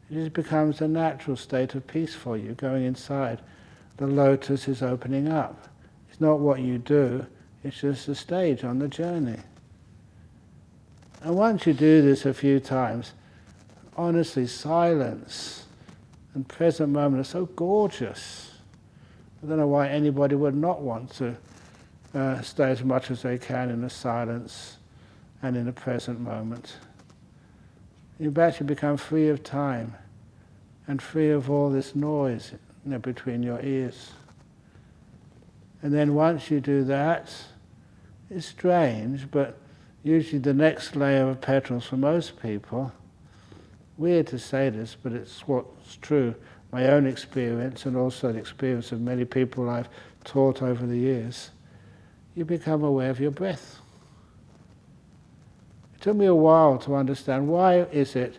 S1: It just becomes a natural state of peace for you, going inside. The lotus is opening up. It's not what you do, it's just a stage on the journey. And once you do this a few times, honestly, silence and present moment are so gorgeous. I don't know why anybody would not want to stay as much as they can in the silence and in the present moment. You actually become free of time and free of all this noise between your ears. And then once you do that, it's strange, but usually the next layer of petals for most people, weird to say this, but it's what's true, my own experience and also the experience of many people I've taught over the years, you become aware of your breath. It took me a while to understand why is it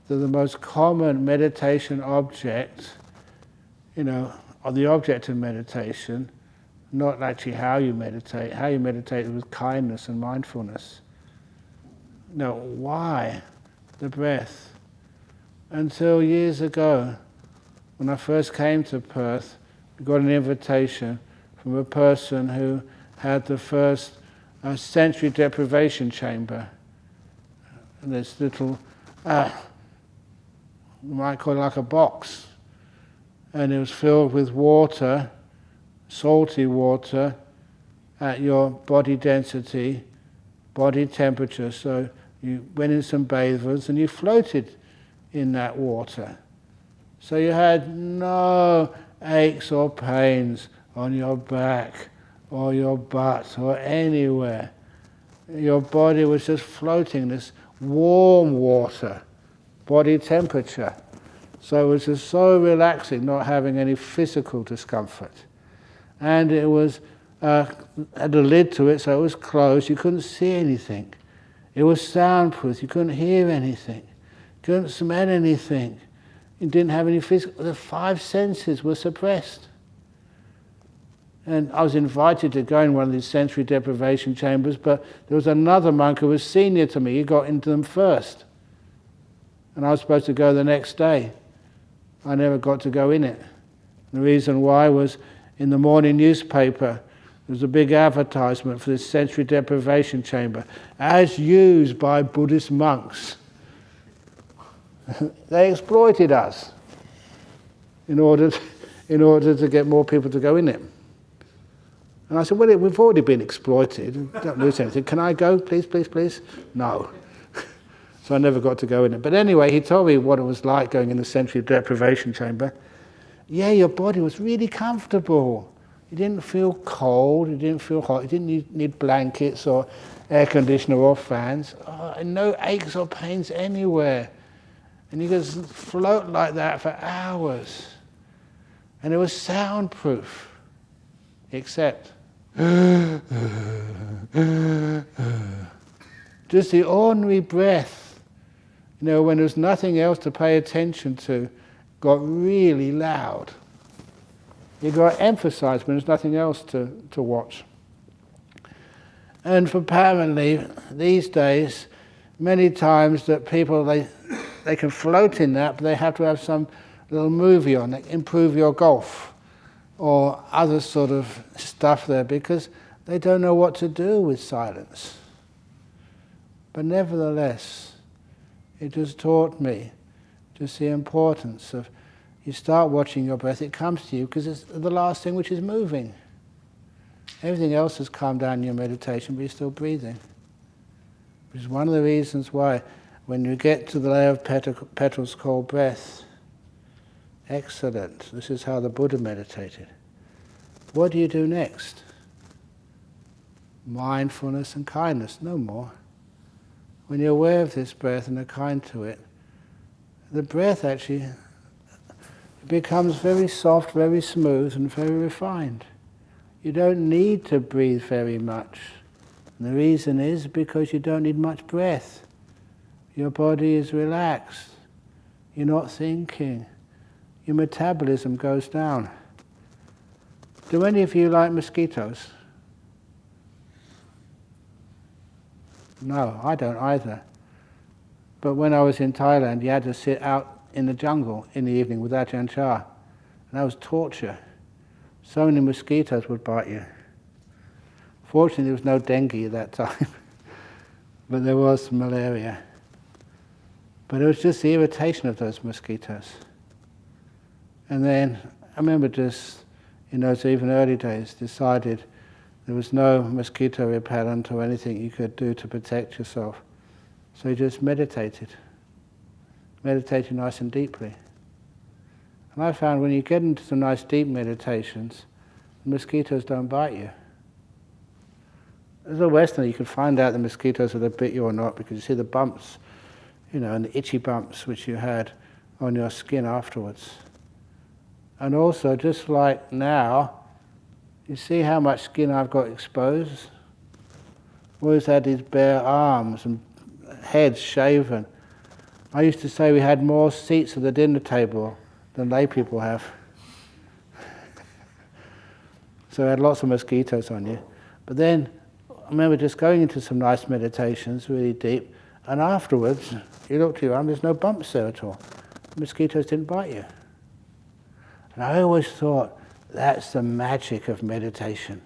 S1: that the most common meditation object, or the object of meditation, not actually how you meditate is with kindness and mindfulness. No, why the breath? Until years ago, when I first came to Perth, I got an invitation from a person who had the first sensory deprivation chamber. And this little, you might call it like a box. And it was filled with water, salty water, at your body density, body temperature. So you went in some bathers and you floated in that water. So you had no aches or pains on your back or your butt or anywhere. Your body was just floating in this warm water, body temperature. So it was just so relaxing, not having any physical discomfort. And it was had a lid to it, so it was closed. You couldn't see anything. It was soundproof. You couldn't hear anything. You couldn't smell anything. You didn't have any physical. The five senses were suppressed. And I was invited to go in one of these sensory deprivation chambers, but there was another monk who was senior to me. He got into them first. And I was supposed to go the next day. I never got to go in it. The reason why was in the morning newspaper, there was a big advertisement for this sensory deprivation chamber, as used by Buddhist monks. They exploited us in order to get more people to go in it. And I said, well, we've already been exploited. Don't lose anything. Can I go, please, please, please? No. So I never got to go in it. But anyway, he told me what it was like going in the sensory deprivation chamber. Yeah, your body was really comfortable. You didn't feel cold, you didn't feel hot, you didn't need blankets or air conditioner or fans. And no aches or pains anywhere. And you could float like that for hours. And it was soundproof. Except just the ordinary breath, when there's nothing else to pay attention to, got really loud. It got emphasized when there's nothing else to watch. And apparently, these days, many times that people, they can float in that, but they have to have some little movie on it, improve your golf, or other sort of stuff there, because they don't know what to do with silence. But nevertheless, it just taught me just the importance of, you start watching your breath, it comes to you because it's the last thing which is moving. Everything else has calmed down in your meditation, but you're still breathing. Which is one of the reasons why, when you get to the layer of petals called breath, excellent, this is how the Buddha meditated. What do you do next? Mindfulness and kindness, no more. when you're aware of this breath and are kind to it, the breath actually becomes very soft, very smooth, and very refined. You don't need to breathe very much. And the reason is because you don't need much breath. Your body is relaxed. You're not thinking. Your metabolism goes down. Do any of you like mosquitoes? No, I don't either. But when I was in Thailand, you had to sit out in the jungle in the evening with Ajahn Brahm. And that was torture. So many mosquitoes would bite you. Fortunately, there was no dengue at that time. But there was malaria. But it was just the irritation of those mosquitoes. And then, I remember just, in those even early days, decided there was no mosquito repellent or anything you could do to protect yourself. So you just meditated. Meditated nice and deeply. And I found when you get into some nice deep meditations, the mosquitoes don't bite you. As a Westerner, you can find out the mosquitoes whether they bit you or not because you see the bumps, and the itchy bumps which you had on your skin afterwards. And also, just like now, you see how much skin I've got exposed? Always had these bare arms and heads shaven. I used to say we had more seats at the dinner table than lay people have. So I had lots of mosquitoes on you. But then, I remember just going into some nice meditations, really deep, and afterwards, you look to your arm, there's no bumps there at all. The mosquitoes didn't bite you. And I always thought, that's the magic of meditation.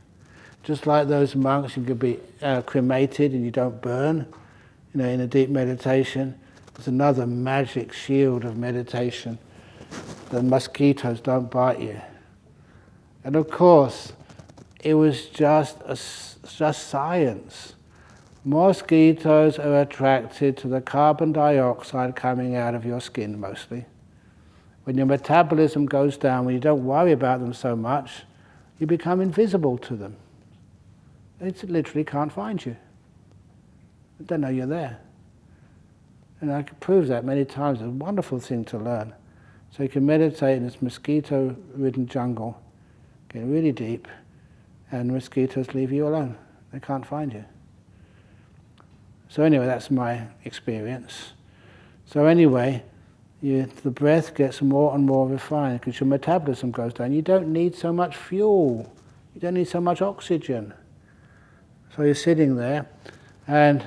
S1: Just like those monks, you could be cremated and you don't burn, in a deep meditation. There's another magic shield of meditation. The mosquitoes don't bite you. And of course, it was just science. Mosquitoes are attracted to the carbon dioxide coming out of your skin mostly. When your metabolism goes down, when you don't worry about them so much, you become invisible to them. They literally can't find you. They don't know you're there. And I could prove that many times. It's a wonderful thing to learn. So you can meditate in this mosquito-ridden jungle, get really deep, and mosquitoes leave you alone. They can't find you. So anyway, that's my experience. So anyway, the breath gets more and more refined because your metabolism goes down. You don't need so much fuel. You don't need so much oxygen. So you're sitting there, and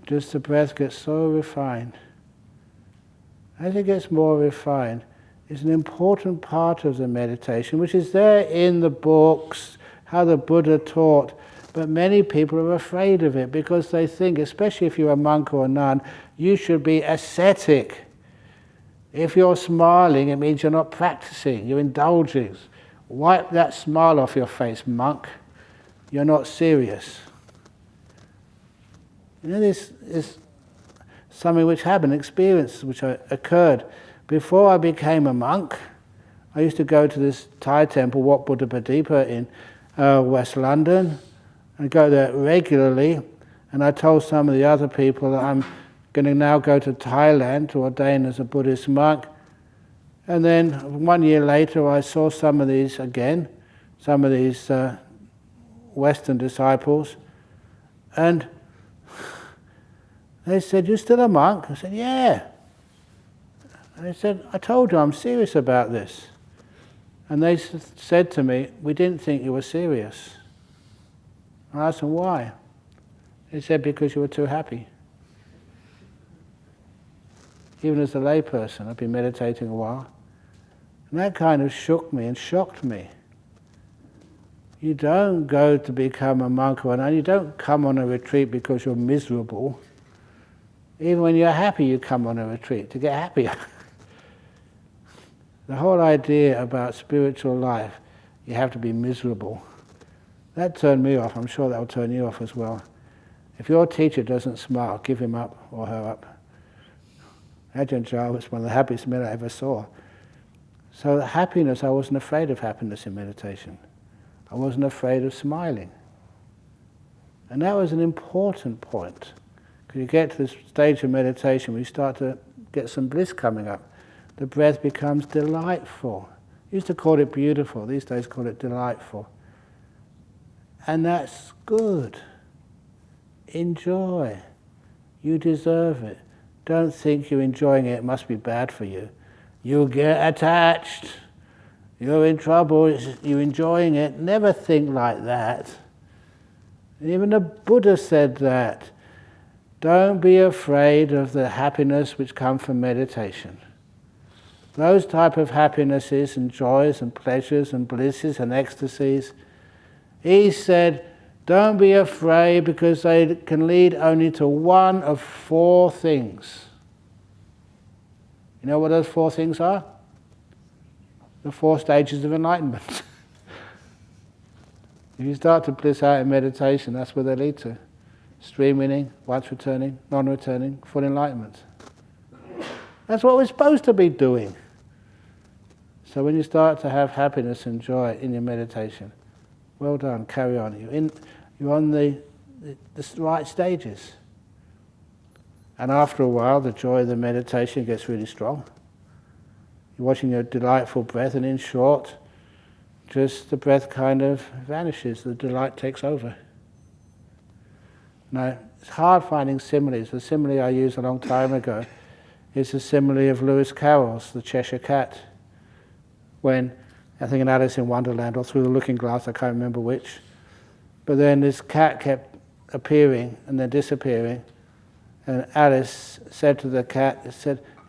S1: just the breath gets so refined. As it gets more refined, it's an important part of the meditation, which is there in the books, how the Buddha taught, but many people are afraid of it because they think, especially if you're a monk or a nun, you should be ascetic. If you're smiling, it means you're not practicing, you're indulging. Wipe that smile off your face, monk. You're not serious. This is something which happened, experiences which occurred. Before I became a monk, I used to go to this Thai temple, Wat Buddha Padipa, in West London. I go there regularly, and I told some of the other people that I'm going to now go to Thailand to ordain as a Buddhist monk. And then 1 year later, I saw some of these again, some of these Western disciples, and they said, "You're still a monk?" I said, "Yeah." And they said, "I told you I'm serious about this." And they said to me, "We didn't think you were serious." And I asked them why. They said, "Because you were too happy." Even as a layperson, I've been meditating a while. And that kind of shook me and shocked me. You don't go to become a monk or a nun. You don't come on a retreat because you're miserable. Even when you're happy, you come on a retreat to get happier. The whole idea about spiritual life, you have to be miserable. That turned me off. I'm sure that will turn you off as well. If your teacher doesn't smile, give him up or her up. Ajahn Brahm was one of the happiest men I ever saw. So happiness, I wasn't afraid of happiness in meditation. I wasn't afraid of smiling. And that was an important point, because You get to this stage of meditation where you start to get some bliss coming up. The breath becomes delightful. Used to call it beautiful, these days call it delightful. And that's good. Enjoy. You deserve it. Don't think you're enjoying it, it must be bad for you. You'll get attached. You're in trouble, you're enjoying it. Never think like that. Even the Buddha said that. Don't be afraid of the happiness which comes from meditation. Those type of happinesses and joys and pleasures and blisses and ecstasies, he said, don't be afraid because they can lead only to one of four things. You know what those four things are? The 4 stages of enlightenment. If you start to bliss out in meditation, that's where they lead to. Stream winning, once returning, non-returning, full enlightenment. That's what we're supposed to be doing. So when you start to have happiness and joy in your meditation, well done, carry on. You're on the right stages. And after a while, the joy of the meditation gets really strong. You're watching your delightful breath, and in short, just the breath kind of vanishes, the delight takes over. Now, it's hard finding similes. The simile I used a long time ago is the simile of Lewis Carroll's The Cheshire Cat. When, I think in Alice in Wonderland, or Through the Looking Glass, I can't remember which, but then this cat kept appearing and then disappearing, and Alice said to the cat,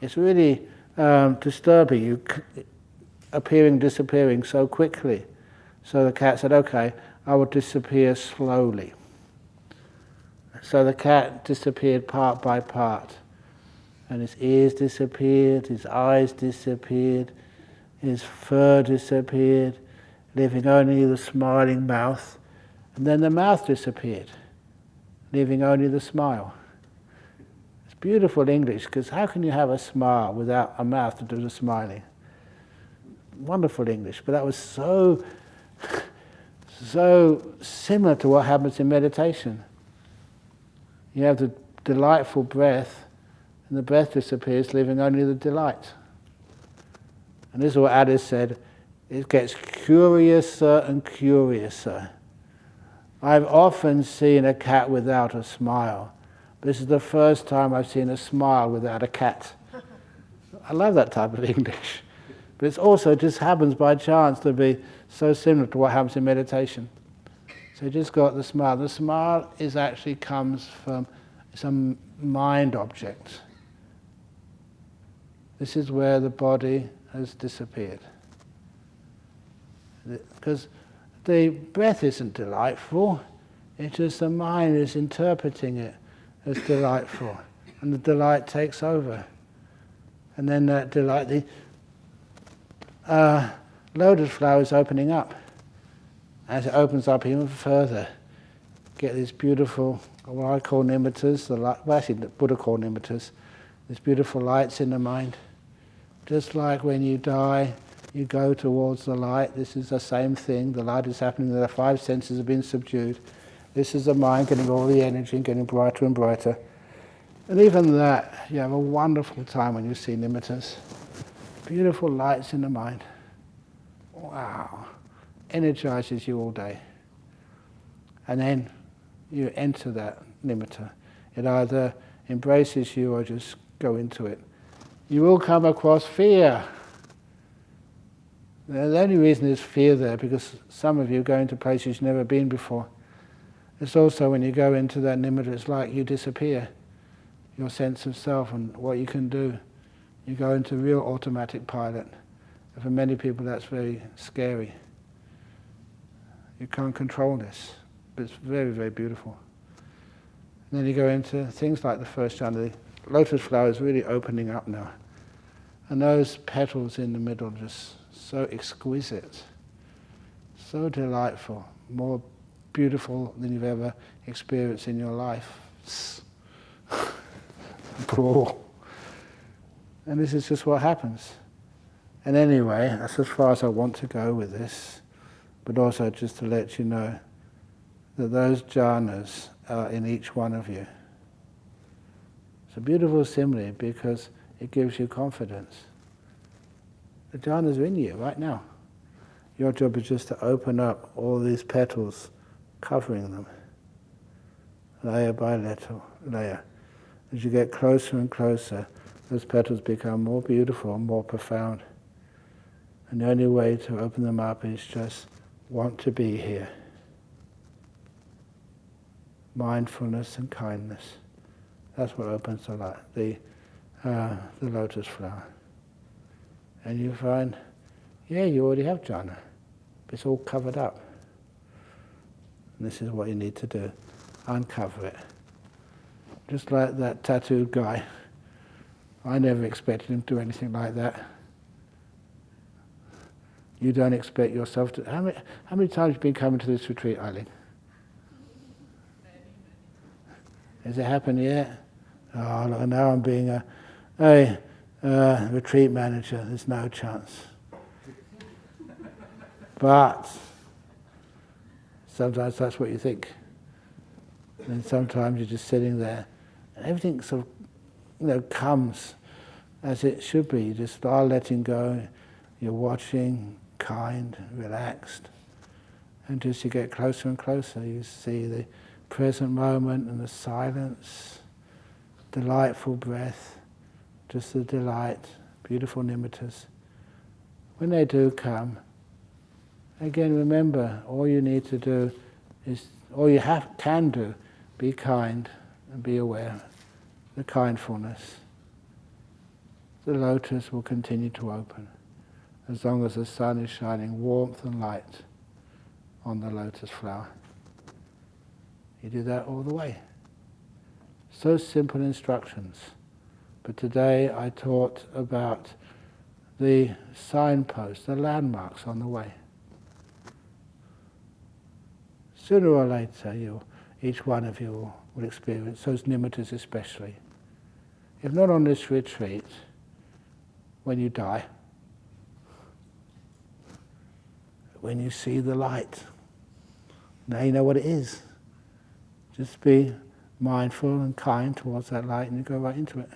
S1: it's really disturbing, you appearing, disappearing so quickly. So the cat said, okay, I will disappear slowly. So the cat disappeared part by part, and his ears disappeared, his eyes disappeared, his fur disappeared, leaving only the smiling mouth, and then the mouth disappeared, leaving only the smile. It's beautiful English, because how can you have a smile without a mouth to do the smiling? Wonderful English, but that was so similar to what happens in meditation. You have the delightful breath, and the breath disappears, leaving only the delight. And this is what Alice said, it gets curiouser and curiouser. I've often seen a cat without a smile. This is the first time I've seen a smile without a cat. I love that type of English. But it also just happens by chance to be so similar to what happens in meditation. So you just got the smile. The smile actually comes from some mind object. This is where the body has disappeared. Because the breath isn't delightful, it's just the mind is interpreting it as delightful. And the delight takes over. And then that delight, the lotus flower is opening up. As it opens up even further, get these beautiful, what I call nimittas, actually the Buddha called nimittas, these beautiful lights in the mind. Just like when you die, you go towards the light. This is the same thing. The light is happening, the 5 senses have been subdued. This is the mind getting all the energy and getting brighter and brighter. And even that, you have a wonderful time when you see nimittas. Beautiful lights in the mind. Wow. Energizes you all day. And then you enter that nimitta. It either embraces you or just go into it. You will come across fear. The only reason there's fear there because some of you go into places you've never been before. It's also when you go into that nimitta, it's like you disappear. Your sense of self and what you can do. You go into real automatic pilot. And for many people that's very scary. You can't control this, but it's very, very beautiful. And then you go into things like the first jhana. The lotus flower is really opening up now. And those petals in the middle are just so exquisite, so delightful, more beautiful than you've ever experienced in your life. And this is just what happens. And anyway, that's as far as I want to go with this. But also just to let you know that those jhanas are in each one of you. It's a beautiful simile because it gives you confidence. The jhanas are in you right now. Your job is just to open up all these petals, covering them, layer by layer. As you get closer and closer, those petals become more beautiful and more profound. And the only way to open them up is just want to be here. Mindfulness and kindness. That's what opens the lotus flower. And you find, yeah, you already have jhana. It's all covered up. And this is what you need to do. Uncover it. Just like that tattooed guy. I never expected him to do anything like that. You don't expect yourself to... How many times have you been coming to this retreat, Eileen? Has it happened yet? Oh, look, now I'm being a retreat manager. There's no chance. But sometimes that's what you think. And sometimes you're just sitting there, and everything sort of, comes as it should be. You just start letting go. You're watching, kind, relaxed, and as you get closer and closer, you see the present moment and the silence, delightful breath, just the delight, beautiful nimittas. When they do come, again, remember, all you need to do is, all you can do, be kind and be aware. The kindfulness. The lotus will continue to open as long as the sun is shining warmth and light on the lotus flower. You do that all the way. So simple instructions. But today I taught about the signposts, the landmarks on the way. Sooner or later, each one of you will experience, those nimittas especially. If not on this retreat, when you die, when you see the light, now you know what it is. Just be mindful and kind towards that light and you go right into it.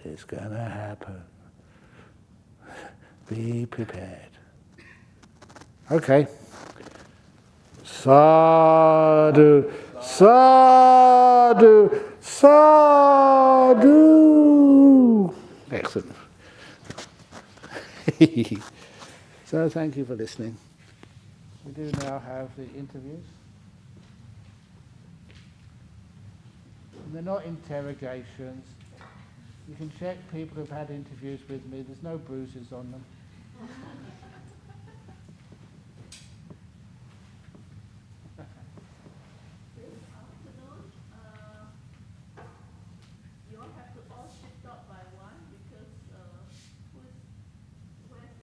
S1: It's going to happen. Be prepared. Okay. Sadhu, sadhu, sadhu. Excellent. So thank you for listening. We do now have the interviews. And they're not interrogations. You can check people who've had interviews with me. There's no bruises on them.